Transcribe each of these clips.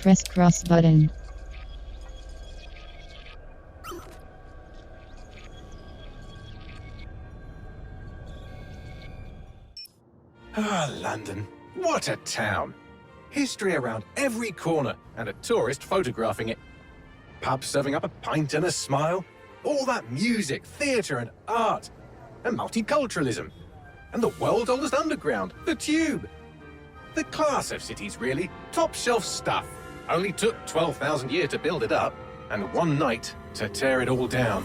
Press cross button. Ah, London. What a town. History around every corner and a tourist photographing it. Pubs serving up a pint and a smile. All that music, theatre and art. And multiculturalism. And the world's oldest underground, the Tube. The class of cities, really. Top shelf stuff. Only took 12,000 years to build it up, and one night to tear it all down.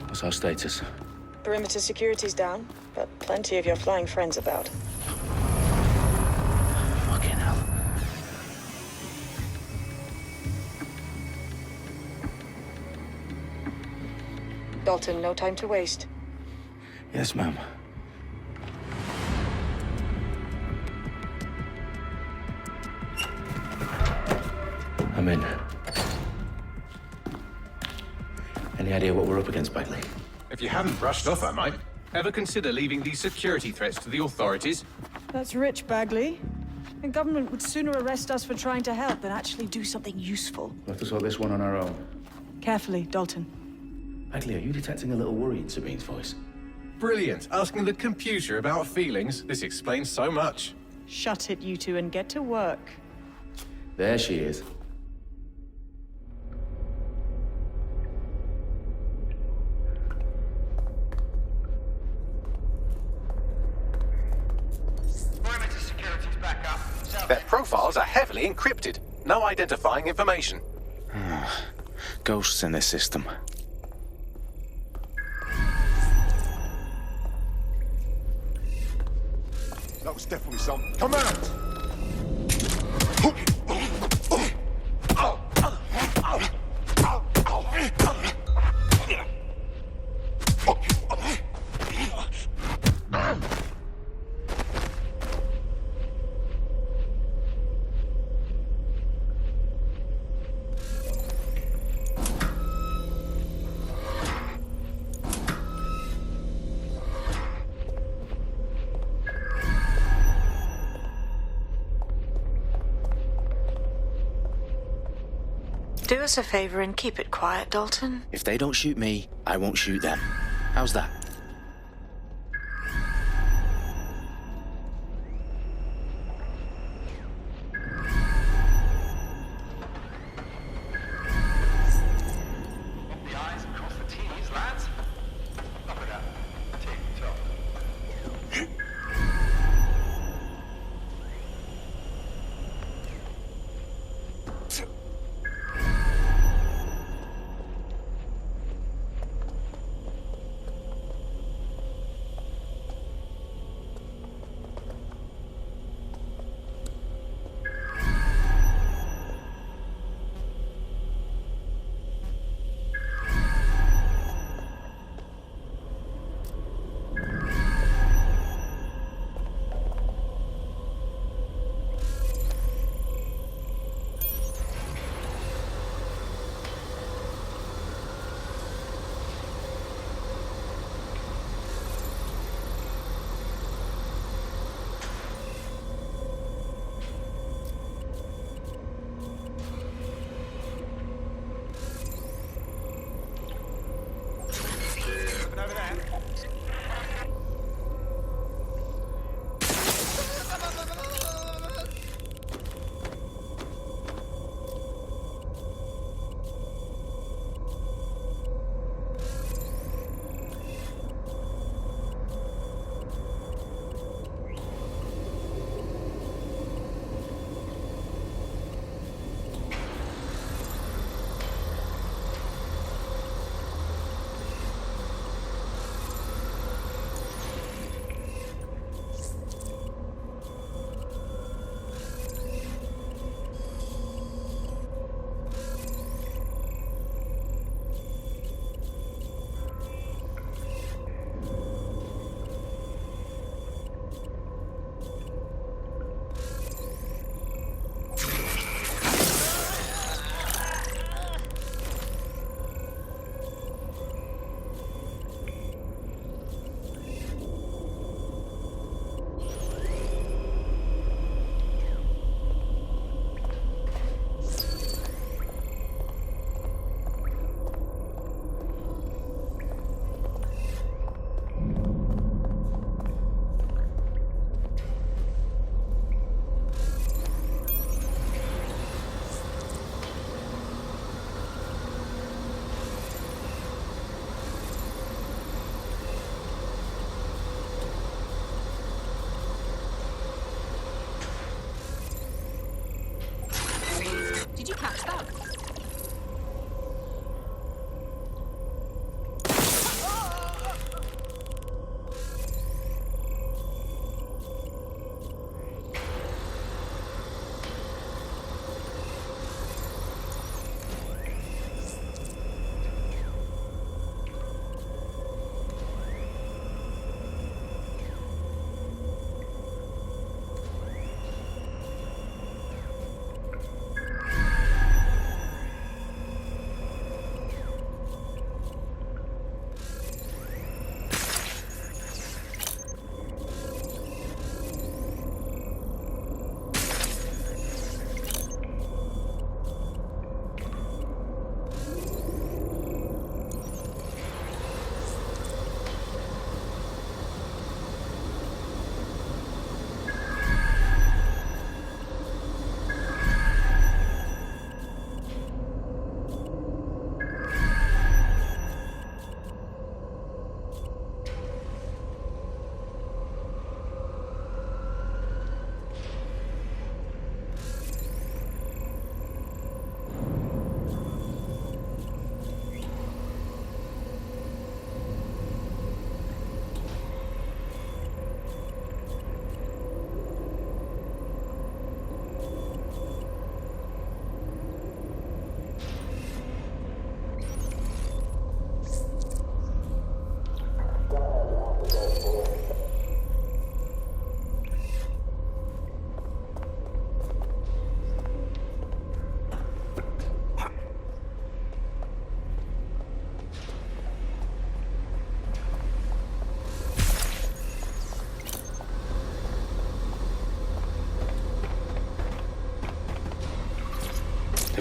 What's our status? Perimeter security's down, but plenty of your flying friends about. Fucking hell. Dalton, no time to waste. Yes, ma'am. I'm in. Any idea what we're up against, Bagley? If you haven't brushed off, I might. Ever consider leaving these security threats to the authorities? That's rich, Bagley. The government would sooner arrest us for trying to help than actually do something useful. We'll have to sort this one on our own. Carefully, Dalton. Bagley, are you detecting a little worry in Sabine's voice? Brilliant. Asking the computer about feelings. This explains so much. Shut it, you two, and get to work. There she is. Perimeter security's back up. Their profiles are heavily encrypted. No identifying information. Ghosts in this system. That was definitely some. Come out! Do us a favor and keep it quiet, Dalton. If they don't shoot me, I won't shoot them. How's that? The I's and cross the T's, lads. Up with that. Tick-tock.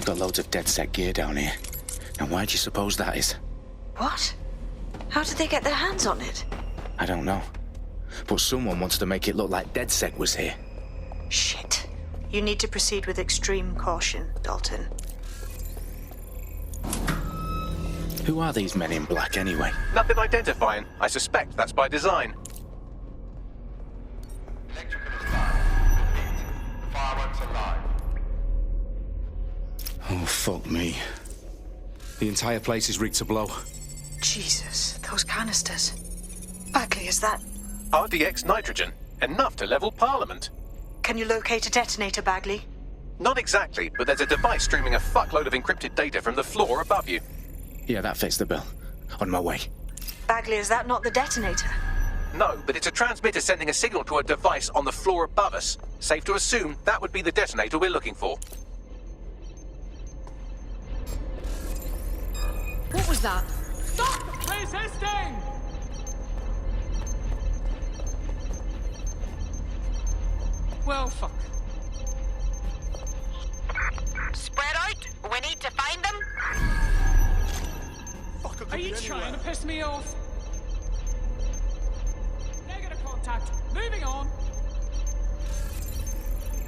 got loads of DedSec gear down here. Now, why do you suppose that is? What? How did they get their hands on it? I don't know. But someone wants to make it look like DedSec was here. Shit. You need to proceed with extreme caution, Dalton. Who are these men in black, anyway? Nothing identifying. I suspect that's by design. Electrical is live. Repeat. Fireworks are live. Oh, fuck me. The entire place is rigged to blow. Jesus, those canisters. Bagley, is that... RDX nitrogen. Enough to level Parliament. Can you locate a detonator, Bagley? Not exactly, but there's a device streaming a fuckload of encrypted data from the floor above you. Yeah, that fits the bill. On my way. Bagley, is that not the detonator? No, but it's a transmitter sending a signal to a device on the floor above us. Safe to assume that would be the detonator we're looking for. What was that? Stop resisting! Well, fuck. Spread out. We need to find them. Fucker Are you trying to piss me off? Negative contact. Moving on.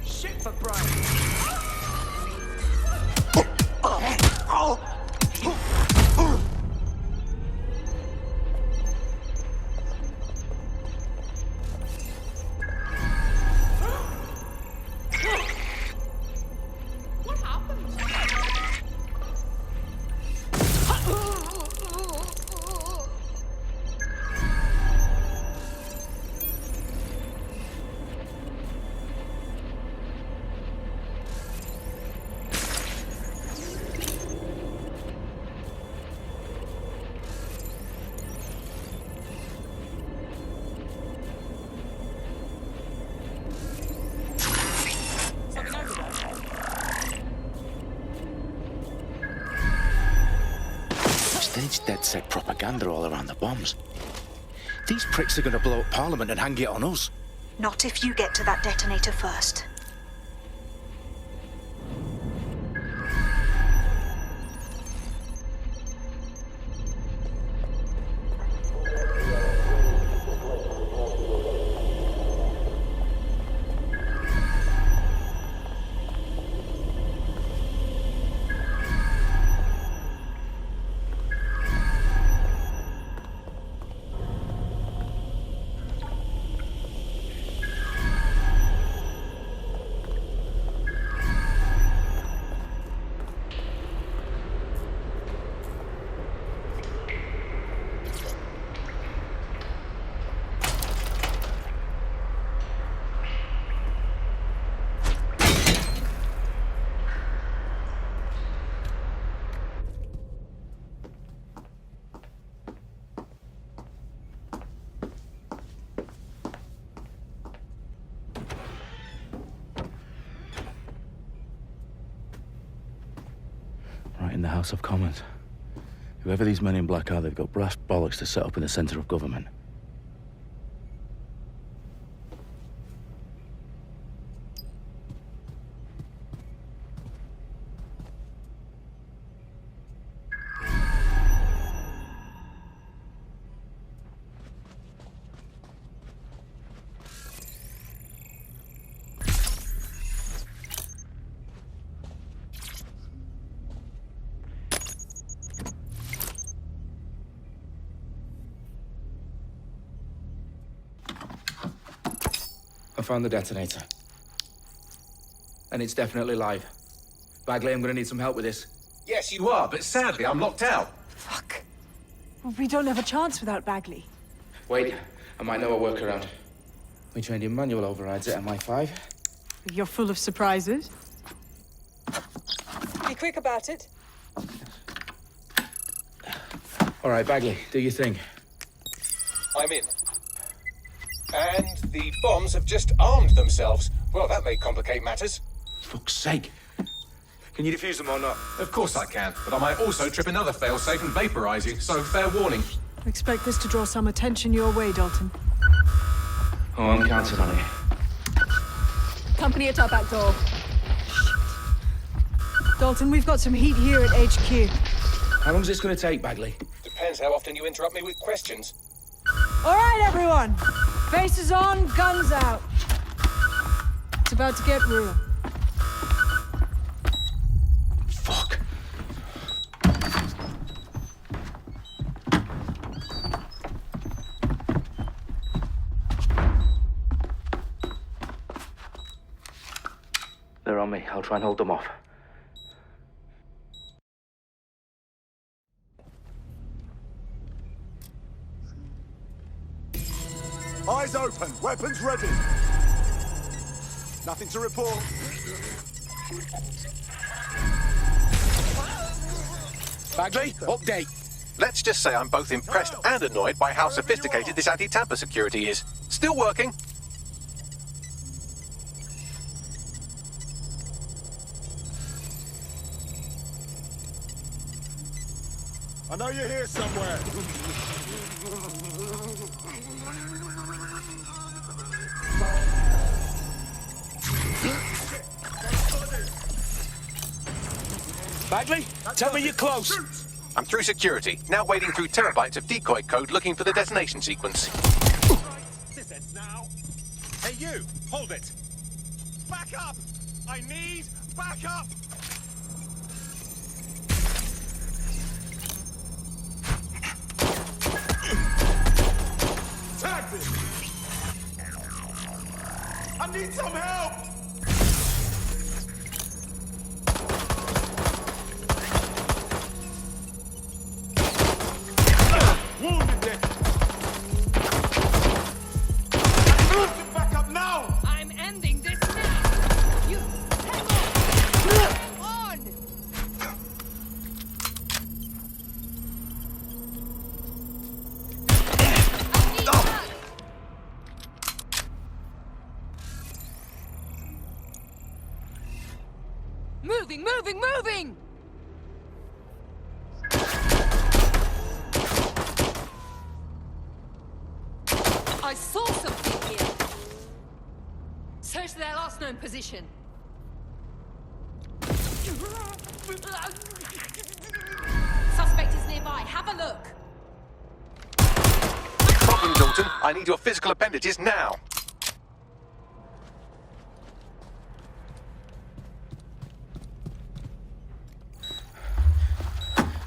Shit for Brian. What happened? Something over there. Staged DedSec propaganda all around the bombs. These pricks are gonna blow up Parliament and hang it on us. Not if you get to that detonator first. Right in the House of Commons. Whoever these men in black are, they've got brass bollocks to set up in the centre of government. I found the detonator. And it's definitely live. Bagley, I'm gonna need some help with this. Yes, you are, but sadly I'm locked out. Fuck. We don't have a chance without Bagley. Wait, I might know a workaround. We trained in manual overrides at MI5. You're full of surprises. Be quick about it. All right, Bagley, do your thing. I'm in. And the bombs have just armed themselves. Well, that may complicate matters. Fuck's sake. Can you defuse them or not? Of course I can, but I might also trip another failsafe and vaporize you, so fair warning. Expect this to draw some attention your way, Dalton. Oh, I'm counting on it. Company at our back door. Dalton, we've got some heat here at HQ. How long's this gonna take, Bagley? Depends how often you interrupt me with questions. All right, everyone. Faces on, guns out. It's about to get real. Fuck. They're on me. I'll try and hold them off. Eyes open, weapons ready. Nothing to report. Bagley, update. Let's just say I'm both impressed and annoyed by how sophisticated this anti-tamper security is. Still working. I know you're here somewhere. Bagley, tell me you're close. I'm through security, now wading through terabytes of decoy code looking for the detonation sequence. This ends now. Hey, you! Hold it! Back up! I need backup! Tag this! I need some help! Wounded it! Back up now! I'm ending this now! You hang on! I need help! Moving, moving, moving! I saw something here. Search their last known position. Suspect is nearby. Have a look. Problem, Dalton. I need your physical appendages now.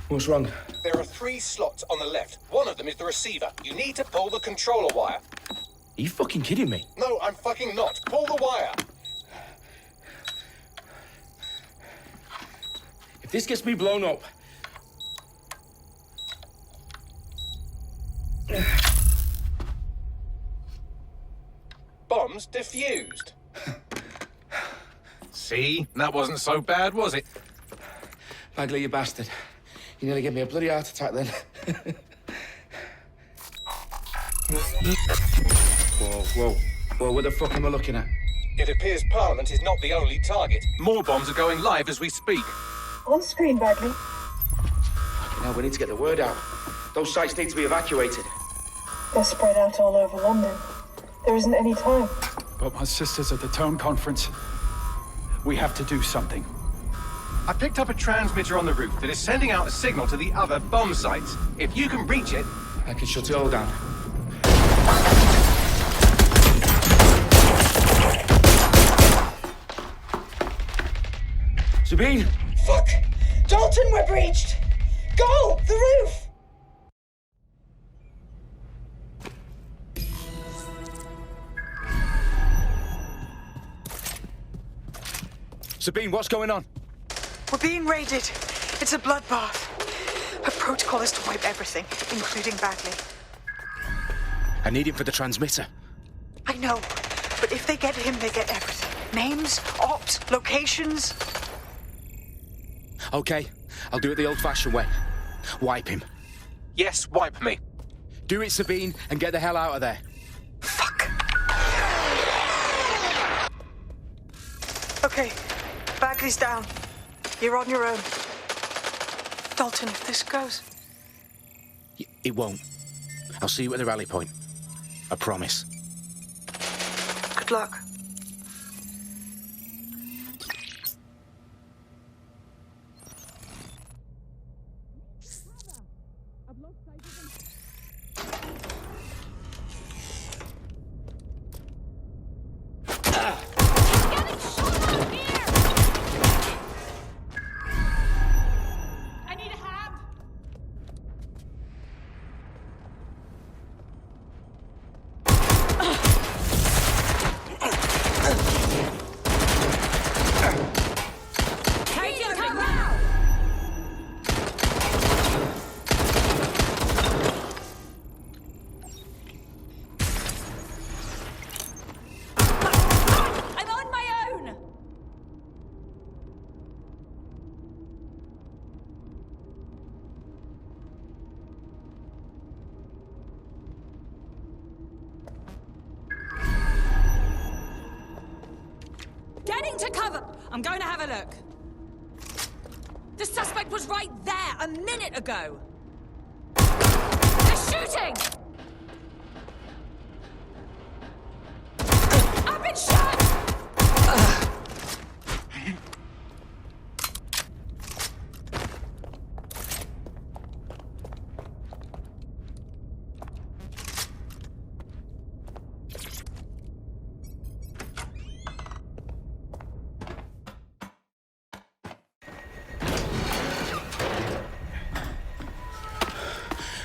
What's wrong? There are 3 slots on the left. One of them is the receiver. You need to pull the controller wire. Are you fucking kidding me? No, I'm fucking not. Pull the wire. If this gets me blown up... Bombs defused. See? That wasn't so bad, was it? Bagley, you bastard. You nearly gave me a bloody heart attack then. Whoa. What the fuck am I looking at? It appears Parliament is not the only target. More bombs are going live as we speak. On screen, Bagley. Now we need to get the word out. Those sites need to be evacuated. They're spread out all over London. There isn't any time. But my sister's at the town conference. We have to do something. I picked up a transmitter on the roof that is sending out a signal to the other bomb sites. If you can reach it... I can shut it all down. Sabine! Fuck! Dalton, we're breached! Go! The roof! Sabine, what's going on? We're being raided. It's a bloodbath. Our protocol is to wipe everything, including Bagley. I need him for the transmitter. I know, but if they get him, they get everything. Names, ops, locations. Okay, I'll do it the old-fashioned way. Wipe him. Yes, wipe me. Do it, Sabine, and get the hell out of there. Fuck. Okay, Bagley's down. You're on your own. Dalton, if this goes... It won't. I'll see you at the rally point. I promise. Good luck. Heading to cover! I'm going to have a look. The suspect was right there a minute ago. They're shooting! I've been shot!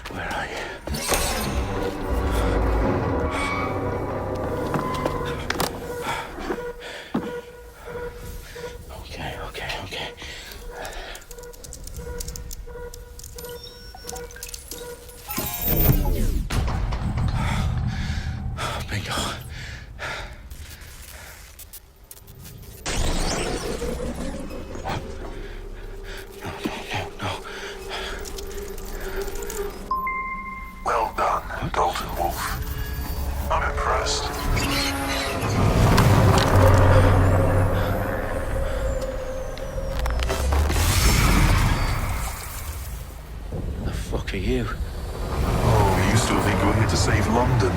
Where are you? Okay. Bingo. No. Well done, Dalton Wolf. I'm impressed. The fuck are you? Oh, you still think you're here to save London?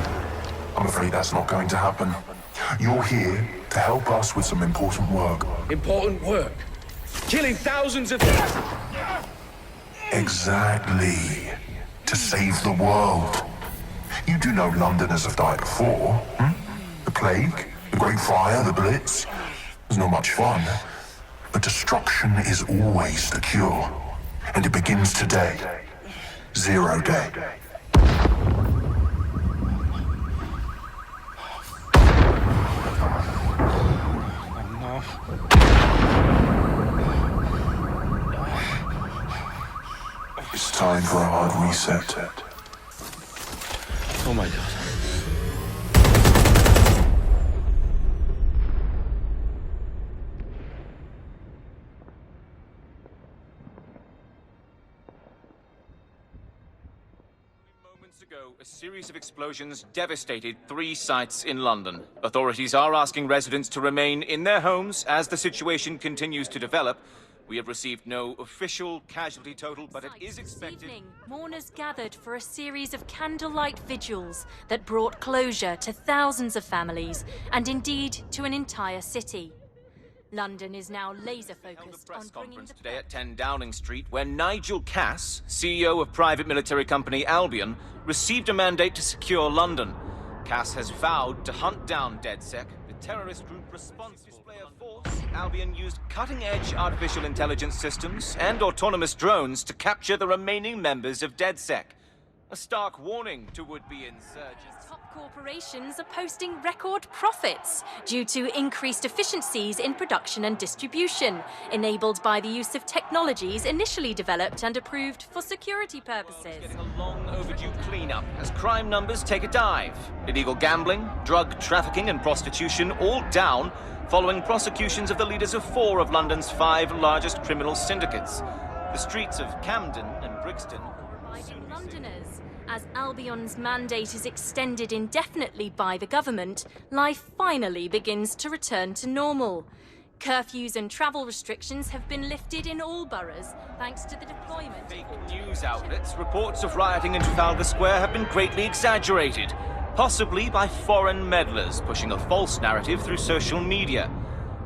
I'm afraid that's not going to happen. You're here to help us with some important work. Important work. Killing thousands of... Exactly. To save the world. You do know Londoners have died before, hmm? The plague, the Great Fire, the Blitz. It's not much fun. But destruction is always the cure. And it begins today. 0 day. It's time for a hard reset. Oh my god. Moments ago, a series of explosions devastated 3 sites in London. Authorities are asking residents to remain in their homes as the situation continues to develop. We have received no official casualty total, but it is expected... This evening, mourners gathered for a series of candlelight vigils that brought closure to thousands of families, and indeed to an entire city. London is now laser-focused on bringing the... today at 10 Downing Street, where Nigel Cass, CEO of private military company Albion, received a mandate to secure London. Cass has vowed to hunt down DedSec, the terrorist group responsible for display of force. Albion used cutting-edge artificial intelligence systems and autonomous drones to capture the remaining members of DedSec. A stark warning to would-be insurgents. Top corporations are posting record profits due to increased efficiencies in production and distribution, enabled by the use of technologies initially developed and approved for security purposes. Getting a long overdue cleanup as crime numbers take a dive. Illegal gambling, drug trafficking and prostitution all down following prosecutions of the leaders of 4 of London's 5 largest criminal syndicates. The streets of Camden and Brixton. Londoners. As Albion's mandate is extended indefinitely by the government, life finally begins to return to normal. Curfews and travel restrictions have been lifted in all boroughs, thanks to the deployment... Fake news outlets, reports of rioting in Trafalgar Square have been greatly exaggerated, possibly by foreign meddlers pushing a false narrative through social media.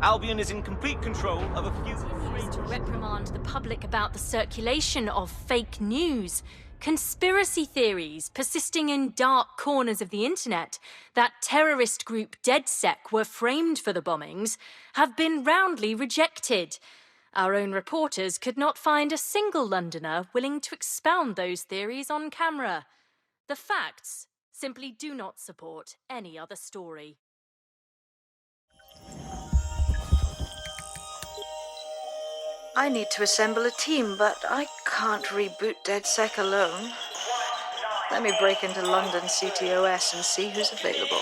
Albion is in complete control of a few... To reprimand the public about the circulation of fake news. Conspiracy theories persisting in dark corners of the internet that terrorist group DedSec were framed for the bombings have been roundly rejected. Our own reporters could not find a single Londoner willing to expound those theories on camera. The facts simply do not support any other story. I need to assemble a team, but I can't reboot DedSec alone. Let me break into London CTOS and see who's available.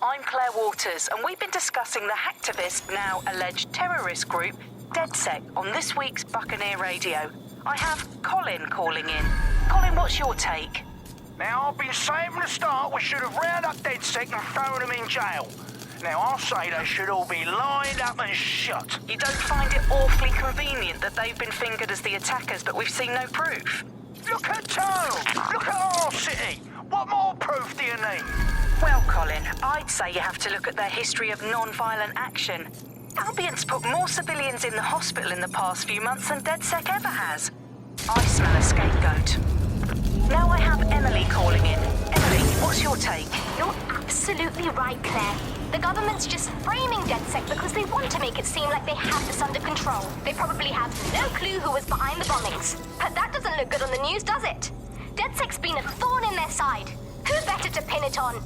I'm Claire Waters, and we've been discussing the hacktivist, now alleged terrorist group, DedSec, on this week's Buccaneer Radio. I have Colin calling in. Colin, what's your take? Now, I've been saying from the start we should have rounded up DedSec and thrown them in jail. Now, I'll say they should all be lined up and shot. You don't find it awfully convenient that they've been fingered as the attackers, but we've seen no proof? Look at town! Look at our city! What more proof do you need? Well, Colin, I'd say you have to look at their history of non-violent action. Albion's put more civilians in the hospital in the past few months than DedSec ever has. I smell a scapegoat. Now I have Emily calling in. Emily, what's your take? You're absolutely right, Claire. The government's just framing DedSec because they want to make it seem like they have this under control. They probably have no clue who was behind the bombings. But that doesn't look good on the news, does it? DedSec's been a thorn in their side. Who better to pin it on?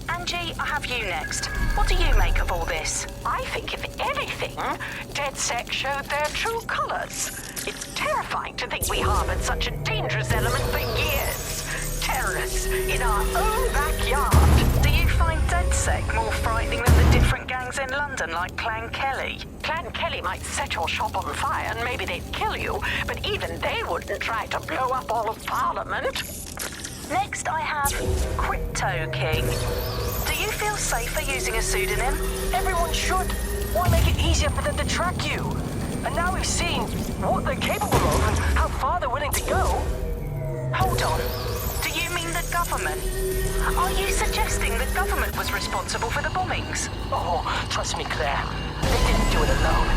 Angie, I have you next. What do you make of all this? I think, if anything, DedSec showed their true colors. It's terrifying to think we harbored such a dangerous element for years. Terrorists in our own backyard. Do you find DedSec more frightening than the different gangs in London, like Clan Kelly? Clan Kelly might set your shop on fire and maybe they'd kill you, but even they wouldn't try to blow up all of Parliament. Next, I have Crypto King. Do you feel safer using a pseudonym? Everyone should. Why make it easier for them to track you? And now we've seen what they're capable of and how far they're willing to go. Hold on. Do you mean the government? Are you suggesting the government was responsible for the bombings? Oh, trust me, Claire. They didn't do it alone.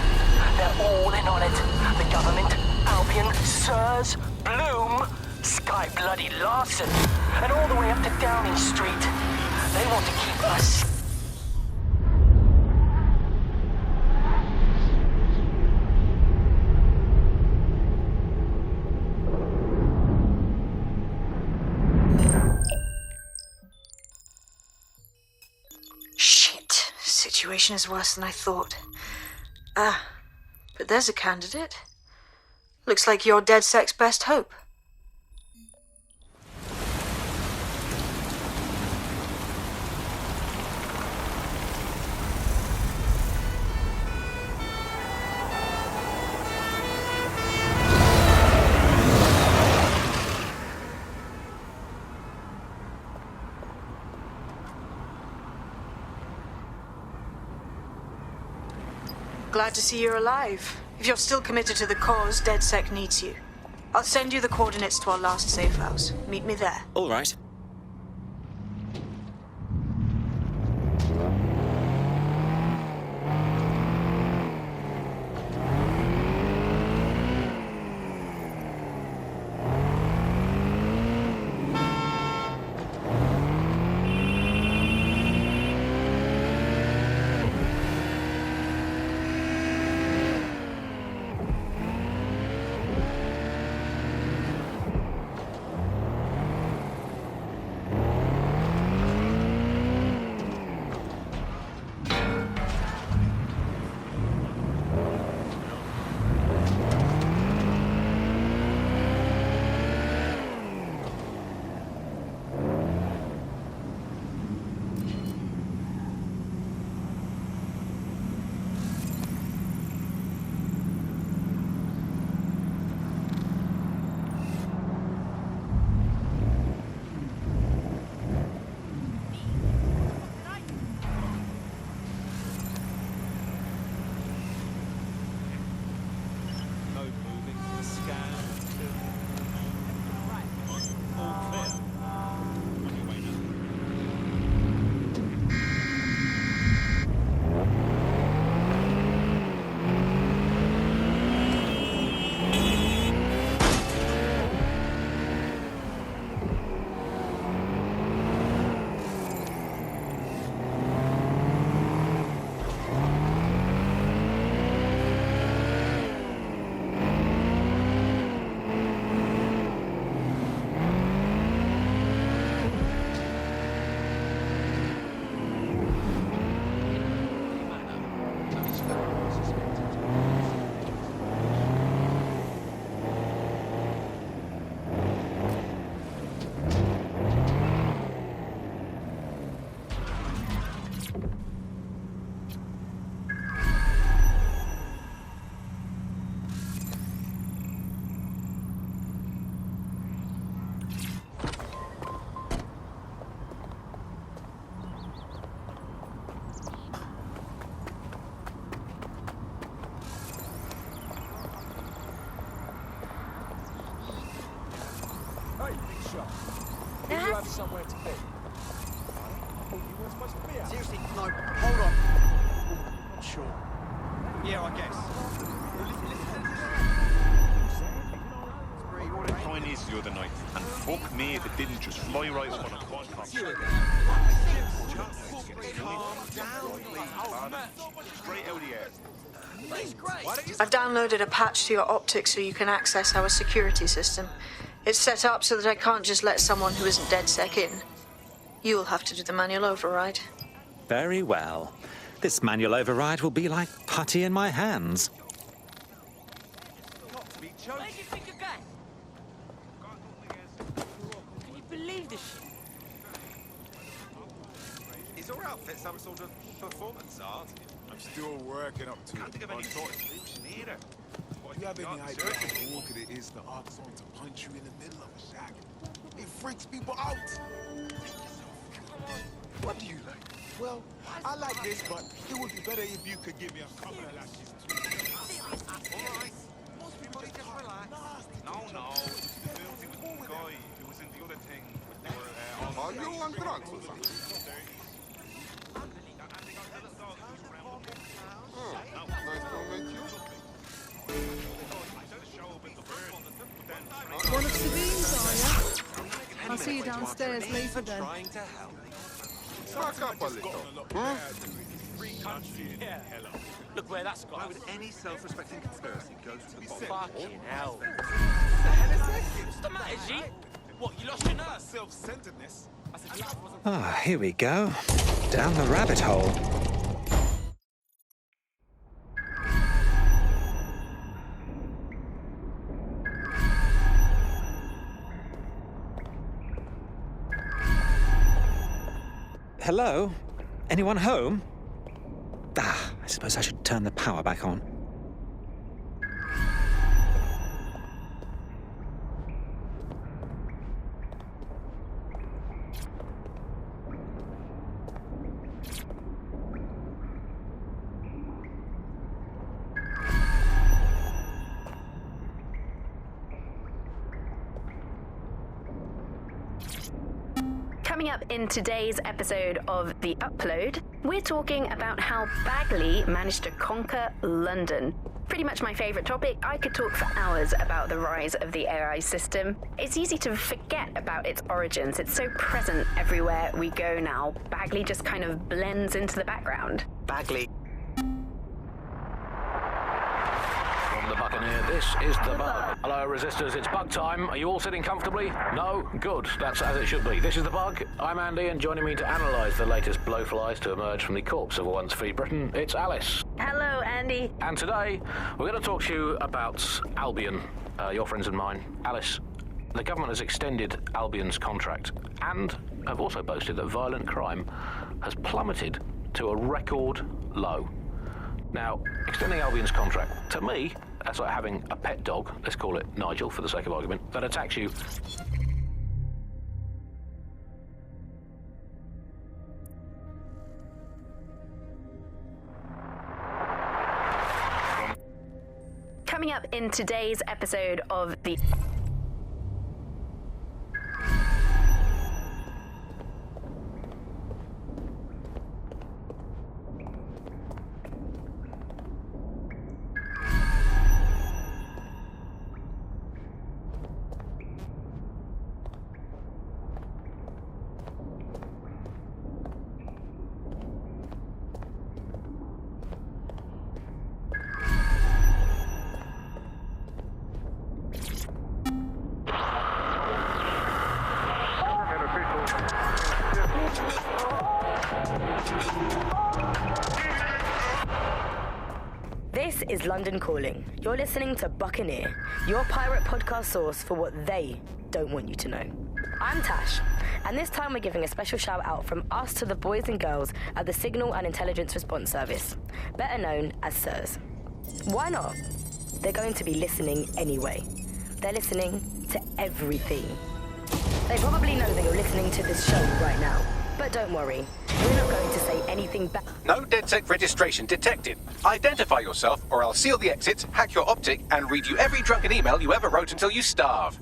They're all in on it. The government, Albion, Sirs, Bloom, Sky Bloody Larson, and all the way up to Downing Street. They want to keep us. Shit. Situation is worse than I thought. But there's a candidate. Looks like you're DedSec's best hope. Glad to see you're alive. If you're still committed to the cause, DedSec needs you. I'll send you the coordinates to our last safe house. Meet me there. All right. You have somewhere to be. You weren't supposed to be out. Seriously, no, hold on. Not sure. Yeah, I guess. Chinese the other night, and fuck me if it didn't just fly right up on a podcast. Calm down, Straight out of the air. I've downloaded a patch to your optics so you can access our security system. It's set up so that I can't just let someone who isn't DedSec in. You'll have to do the manual override. Very well. This manual override will be like putty in my hands. Where do you think you're going? Can you believe this shit? Is your outfit some sort of performance art? I'm still working up to it. Can't think of any sort of solution either. Do you have any idea how awkward it is for someone to punch you in the middle of a shack? It freaks people out. What do you like? Well, I like this, but it would be better if you could give me a couple of lashes too. Alright. Everybody just relax. No. The filthy was the guy who was in the other thing. Are you on drugs or something? Nice to meet you. One of Sabine's, are you? I'll see you downstairs later then. Back up a little. Look where that's got. Why would any self-respecting conspiracy go to the bottom? Fucking hell. What's the matter, G? What, you lost your nerve? Self-centeredness. Ah, here we go. Down the rabbit hole. Hello? Anyone home? Ah, I suppose I should turn the power back on. Coming up in today's episode of The Upload, we're talking about how Bagley managed to conquer London. Pretty much my favourite topic. I could talk for hours about the rise of the AI system. It's easy to forget about its origins. It's so present everywhere we go now. Bagley just kind of blends into the background. Bagley. From the Buccaneer, this is the Bug. Hello, Resistors, it's Bug time. Are you all sitting comfortably? No? Good. That's as it should be. This is the Bug. I'm Andy, and joining me to analyse the latest blowflies to emerge from the corpse of a once free Britain, it's Alice. Hello, Andy. And today, we're going to talk to you about Albion, your friends and mine. Alice, the government has extended Albion's contract and have also boasted that violent crime has plummeted to a record low. Now, extending Albion's contract, to me, that's like having a pet dog, let's call it Nigel for the sake of argument, that attacks you. Coming up in today's episode of The... This is London Calling. You're listening to Buccaneer, your pirate podcast source for what they don't want you to know. I'm Tash, and this time we're giving a special shout out from us to the boys and girls at the Signal and Intelligence Response Service, better known as SIRS. Why not? They're going to be listening anyway. They're listening to everything. They probably know that you're listening to this show right now, but don't worry, we're not going to say anything bad. No DedSec registration detected. Identify yourself or I'll seal the exits, hack your optic, and read you every drunken email you ever wrote until you starve.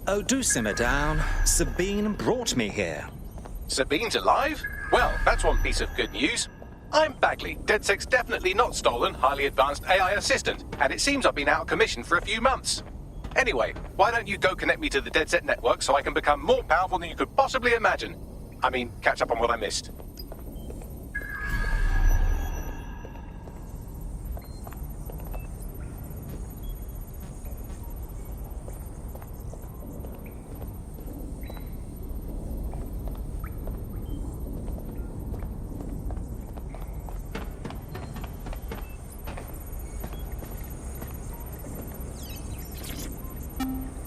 Oh, do simmer down. Sabine brought me here. Sabine's alive? Well, that's one piece of good news. I'm Bagley, DedSec's definitely not stolen, highly advanced AI assistant, and it seems I've been out of commission for a few months. Anyway, why don't you go connect me to the DedSec network so I can become more powerful than you could possibly imagine? I mean, catch up on what I missed.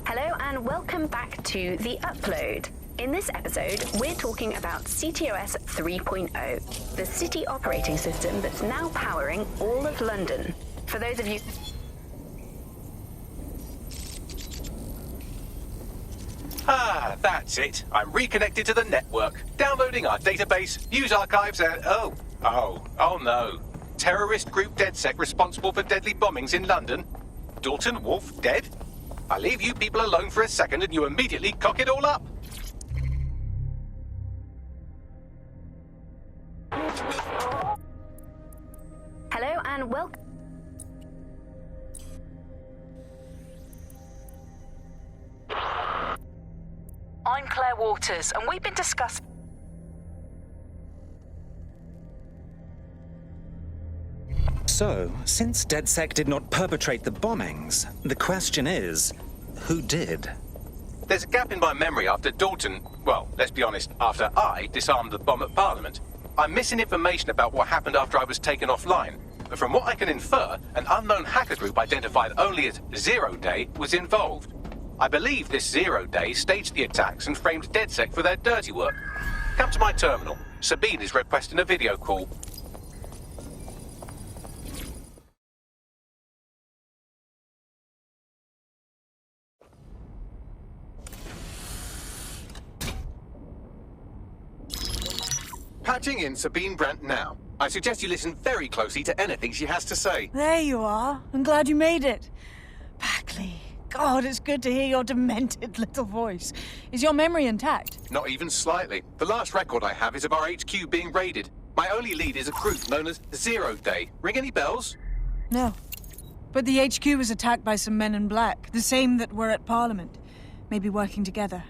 Hello and welcome back to The Upload. In this episode, we're talking about CTOS 3.0, the city operating system that's now powering all of London. For those of you... Ah, that's it. I'm reconnected to the network, downloading our database, news archives, and oh no. Terrorist group DedSec responsible for deadly bombings in London? Dalton Wolf dead? I leave you people alone for a second and you immediately cock it all up. Hello and welcome... I'm Claire Waters, and we've been discussing... So, since DedSec did not perpetrate the bombings, the question is, who did? There's a gap in my memory after Dalton, well, let's be honest, after I disarmed the bomb at Parliament. I'm missing information about what happened after I was taken offline. But from what I can infer, an unknown hacker group identified only as Zero Day was involved. I believe this Zero Day staged the attacks and framed DedSec for their dirty work. Come to my terminal. Sabine is requesting a video call. Patching in Sabine Brandt now. I suggest you listen very closely to anything she has to say. There you are. I'm glad you made it. Bagley. God, it's good to hear your demented little voice. Is your memory intact? Not even slightly. The last record I have is of our HQ being raided. My only lead is a group known as Zero Day. Ring any bells? No. But the HQ was attacked by some men in black, the same that were at Parliament. Maybe working together.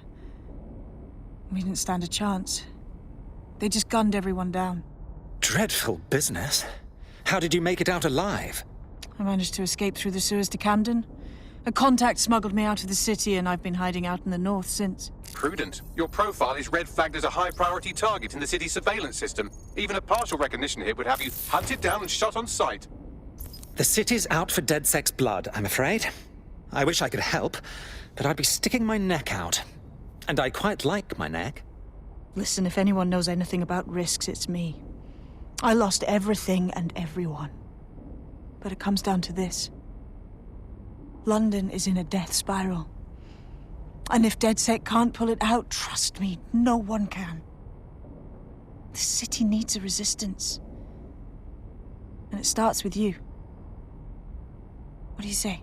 We didn't stand a chance. They just gunned everyone down. Dreadful business. How did you make it out alive? I managed to escape through the sewers to Camden. A contact smuggled me out of the city, and I've been hiding out in the north since. Prudent. Your profile is red flagged as a high-priority target in the city's surveillance system. Even a partial recognition here would have you hunted down and shot on sight. The city's out for DedSec's blood, I'm afraid. I wish I could help, but I'd be sticking my neck out. And I quite like my neck. Listen, if anyone knows anything about risks, it's me. I lost everything and everyone. But it comes down to this. London is in a death spiral. And if DedSec can't pull it out, trust me, no one can. The city needs a resistance. And it starts with you. What do you say?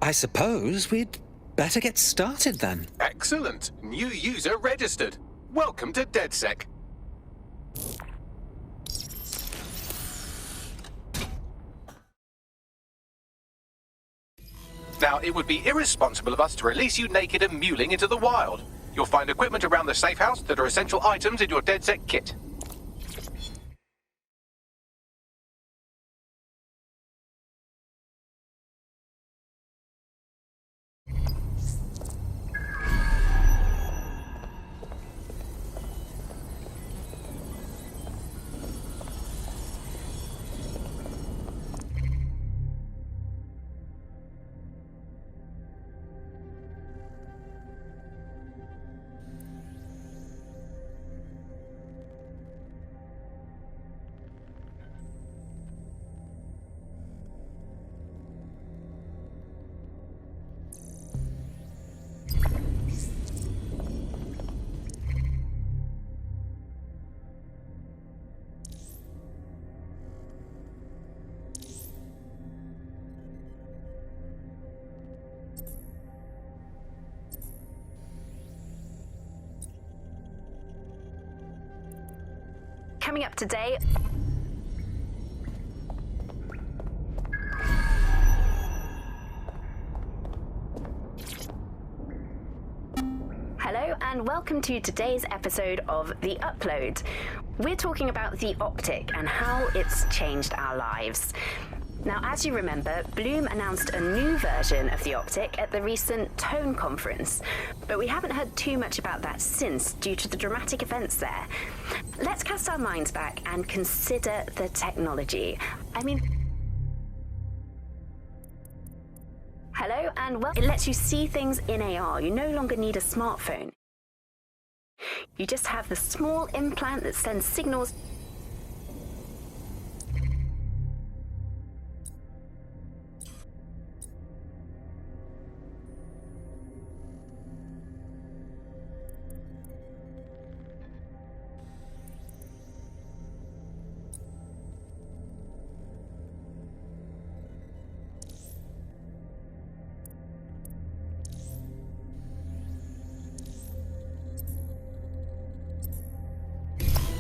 I suppose we'd better get started then. Excellent. New user registered. Welcome to DedSec. Now, it would be irresponsible of us to release you naked and mewling into the wild. You'll find equipment around the safe house that are essential items in your DedSec kit. Coming up today... Hello and welcome to today's episode of The Upload. We're talking about the optic and how it's changed our lives. Now, as you remember, Bloom announced a new version of the optic at the recent Tone conference, but we haven't heard too much about that since due to the dramatic events there. Let's cast our minds back and consider the technology. Hello and welcome. It lets you see things in AR. You no longer need a smartphone. You just have the small implant that sends signals.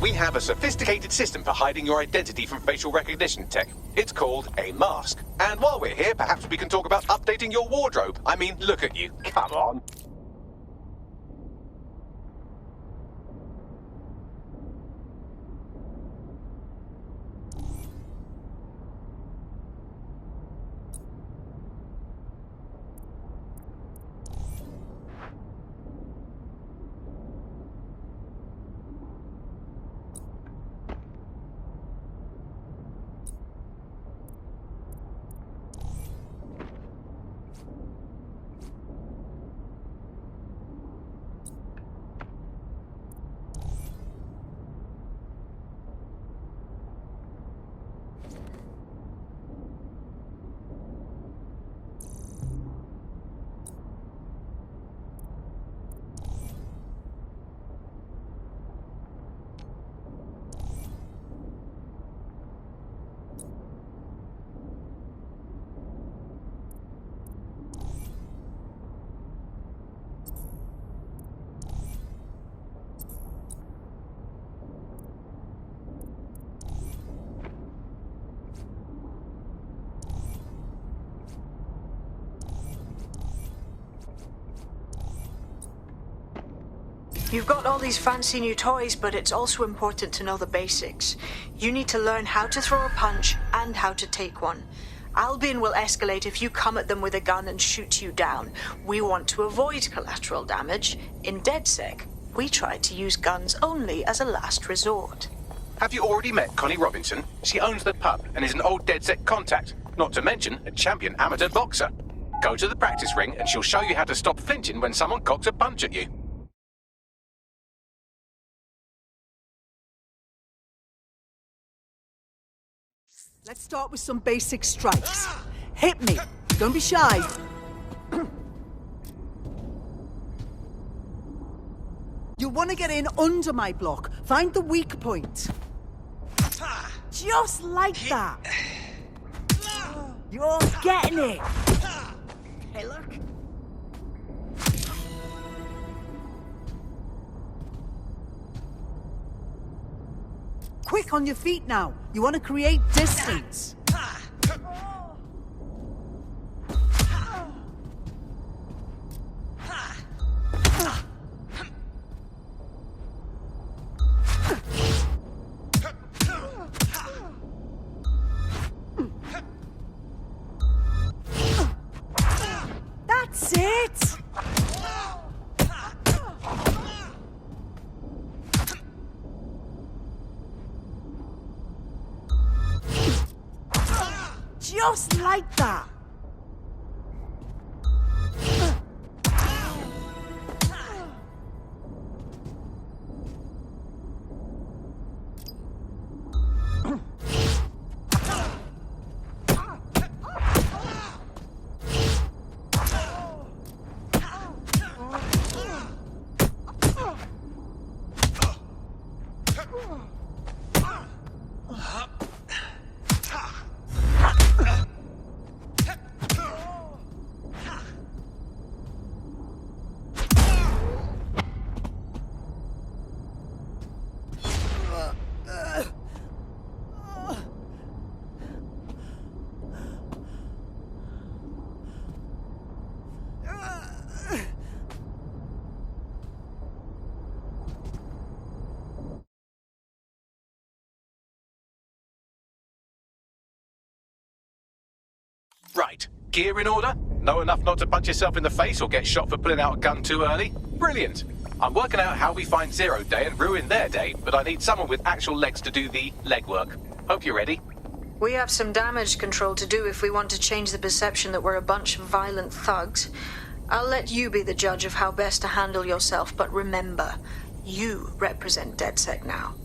We have a sophisticated system for hiding your identity from facial recognition tech. It's called a mask. And while we're here, perhaps we can talk about updating your wardrobe. I mean, look at you. Come on. You've got all these fancy new toys, but it's also important to know the basics. You need to learn how to throw a punch and how to take one. Albion will escalate if you come at them with a gun and shoot you down. We want to avoid collateral damage. In DedSec, we try to use guns only as a last resort. Have you already met Connie Robinson? She owns the pub and is an old DedSec contact, not to mention a champion amateur boxer. Go to the practice ring and she'll show you how to stop flinching when someone cocks a punch at you. Let's start with some basic strikes. Hit me. Don't be shy. You'll want to get in under my block. Find the weak point. Just like that. You're getting it. Hey, look. Quick on your feet now. You want to create distance. That's it. Just like that. gear in order? Know enough not to punch yourself in the face or get shot for pulling out a gun too early? Brilliant. I'm working out how we find Zero Day and ruin their day, but I need someone with actual legs to do the legwork. Hope you're ready. We have some damage control to do if we want to change the perception that we're a bunch of violent thugs. I'll let you be the judge of how best to handle yourself, but remember, you represent DedSec now.